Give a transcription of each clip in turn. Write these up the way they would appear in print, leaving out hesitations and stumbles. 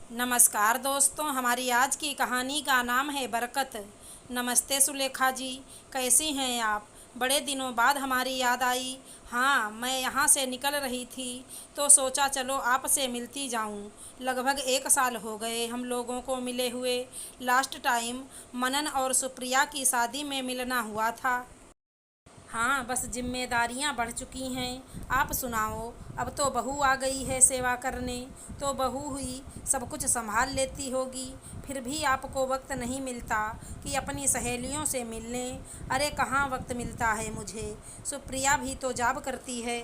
नमस्कार दोस्तों, हमारी आज की कहानी का नाम है बरकत। नमस्ते सुलेखा जी, कैसी हैं आप? बड़े दिनों बाद हमारी याद आई। हाँ, मैं यहाँ से निकल रही थी तो सोचा चलो आपसे मिलती जाऊँ। लगभग 1 साल हो गए हम लोगों को मिले हुए। लास्ट टाइम मनन और सुप्रिया की शादी में मिलना हुआ था। हाँ, बस जिम्मेदारियां बढ़ चुकी हैं। आप सुनाओ, अब तो बहू आ गई है सेवा करने, तो बहू हुई सब कुछ संभाल लेती होगी। फिर भी आपको वक्त नहीं मिलता कि अपनी सहेलियों से मिल लें। अरे कहाँ वक्त मिलता है मुझे। सुप्रिया भी तो जॉब करती है,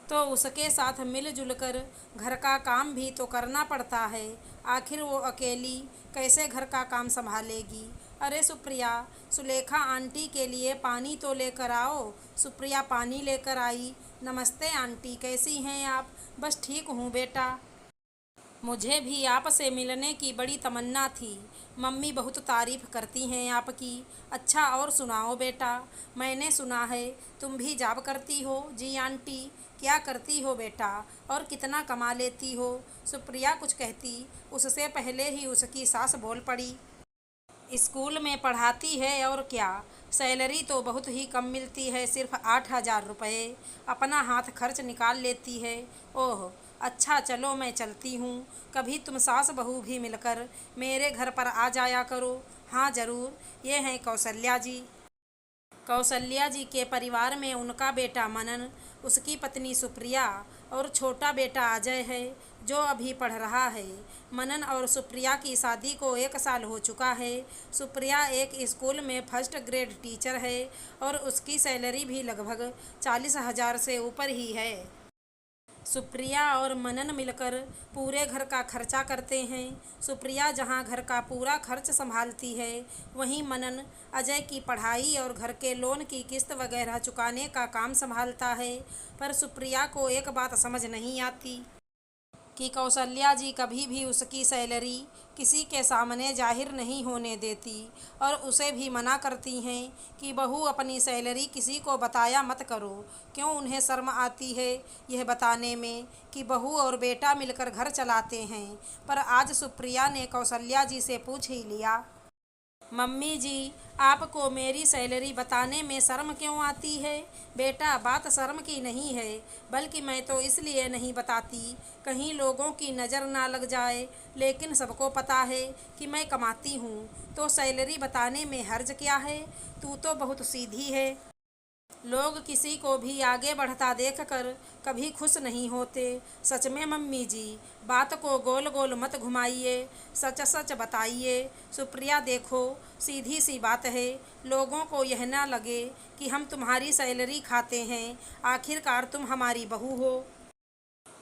तो उसके साथ मिलजुल कर घर का काम भी तो करना पड़ता है। आखिर वो अकेली कैसे घर का काम संभालेगी। अरे सुप्रिया, सुलेखा आंटी के लिए पानी तो लेकर आओ। सुप्रिया पानी लेकर आई। नमस्ते आंटी, कैसी हैं आप? बस ठीक हूँ बेटा। मुझे भी आपसे मिलने की बड़ी तमन्ना थी। मम्मी बहुत तारीफ करती हैं आपकी। अच्छा, और सुनाओ बेटा। मैंने सुना है तुम भी जॉब करती हो। जी आंटी। क्या करती हो बेटा, और कितना कमा लेती हो? सुप्रिया कुछ कहती उससे पहले ही उसकी सास बोल पड़ी। स्कूल में पढ़ाती है और क्या। सैलरी तो बहुत ही कम मिलती है, सिर्फ 8,000 रुपये। अपना हाथ खर्च निकाल लेती है। ओह अच्छा, चलो मैं चलती हूँ। कभी तुम सास बहू भी मिलकर मेरे घर पर आ जाया करो। हाँ ज़रूर। ये हैं कौशल्या जी। कौशल्या जी के परिवार में उनका बेटा मनन, उसकी पत्नी सुप्रिया और छोटा बेटा अजय है, जो अभी पढ़ रहा है। मनन और सुप्रिया की शादी को 1 साल हो चुका है। सुप्रिया एक स्कूल में फर्स्ट ग्रेड टीचर है और उसकी सैलरी भी लगभग 40,000 से ऊपर ही है। सुप्रिया और मनन मिलकर पूरे घर का खर्चा करते हैं। सुप्रिया जहां घर का पूरा खर्च संभालती है, वहीं मनन अजय की पढ़ाई और घर के लोन की किस्त वगैरह चुकाने का काम संभालता है। पर सुप्रिया को एक बात समझ नहीं आती कि कौशल्या जी कभी भी उसकी सैलरी किसी के सामने जाहिर नहीं होने देती, और उसे भी मना करती हैं कि बहू अपनी सैलरी किसी को बताया मत करो। क्यों उन्हें शर्म आती है यह बताने में कि बहू और बेटा मिलकर घर चलाते हैं। पर आज सुप्रिया ने कौशल्या जी से पूछ ही लिया। मम्मी जी, आपको मेरी सैलरी बताने में शर्म क्यों आती है? बेटा, बात शर्म की नहीं है, बल्कि मैं तो इसलिए नहीं बताती कहीं लोगों की नज़र ना लग जाए। लेकिन सबको पता है कि मैं कमाती हूँ, तो सैलरी बताने में हर्ज क्या है? तू तो बहुत सीधी है। लोग किसी को भी आगे बढ़ता देखकर कभी खुश नहीं होते। सच में मम्मी जी, बात को गोल गोल मत घुमाइए, सच सच बताइए। सुप्रिया देखो, सीधी सी बात है। लोगों को यह ना लगे कि हम तुम्हारी सैलरी खाते हैं। आखिरकार तुम हमारी बहू हो।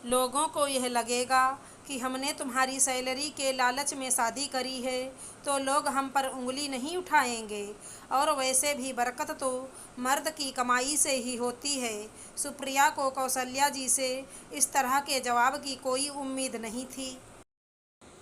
लोगों को यह लगेगा कि हमने तुम्हारी सैलरी के लालच में शादी करी है, तो लोग हम पर उंगली नहीं उठाएंगे। और वैसे भी बरकत तो मर्द की कमाई से ही होती है। सुप्रिया को कौशल्या जी से इस तरह के जवाब की कोई उम्मीद नहीं थी।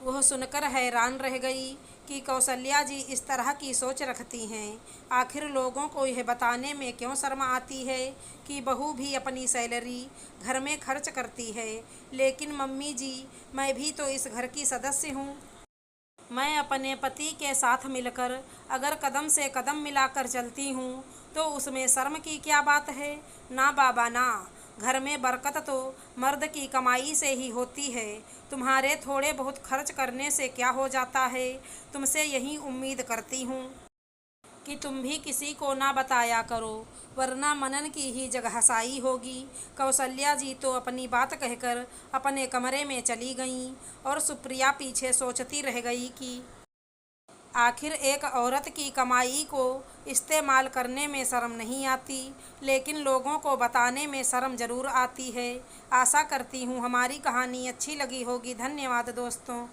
वह सुनकर हैरान रह गई कि कौशल्या जी इस तरह की सोच रखती हैं। आखिर लोगों को यह बताने में क्यों शर्म आती है कि बहू भी अपनी सैलरी घर में खर्च करती है। लेकिन मम्मी जी, मैं भी तो इस घर की सदस्य हूँ। मैं अपने पति के साथ मिलकर अगर कदम से कदम मिलाकर चलती हूँ, तो उसमें शर्म की क्या बात है? ना बाबा ना। घर में बरकत तो मर्द की कमाई से ही होती है। तुम्हारे थोड़े बहुत खर्च करने से क्या हो जाता है? तुमसे यही उम्मीद करती हूँ कि तुम भी किसी को ना बताया करो, वरना मनन की ही जगहसाई होगी। कौशल्या जी तो अपनी बात कहकर अपने कमरे में चली गईं, और सुप्रिया पीछे सोचती रह गई कि आखिर एक औरत की कमाई को इस्तेमाल करने में शर्म नहीं आती, लेकिन लोगों को बताने में शर्म ज़रूर आती है। आशा करती हूँ हमारी कहानी अच्छी लगी होगी। धन्यवाद दोस्तों।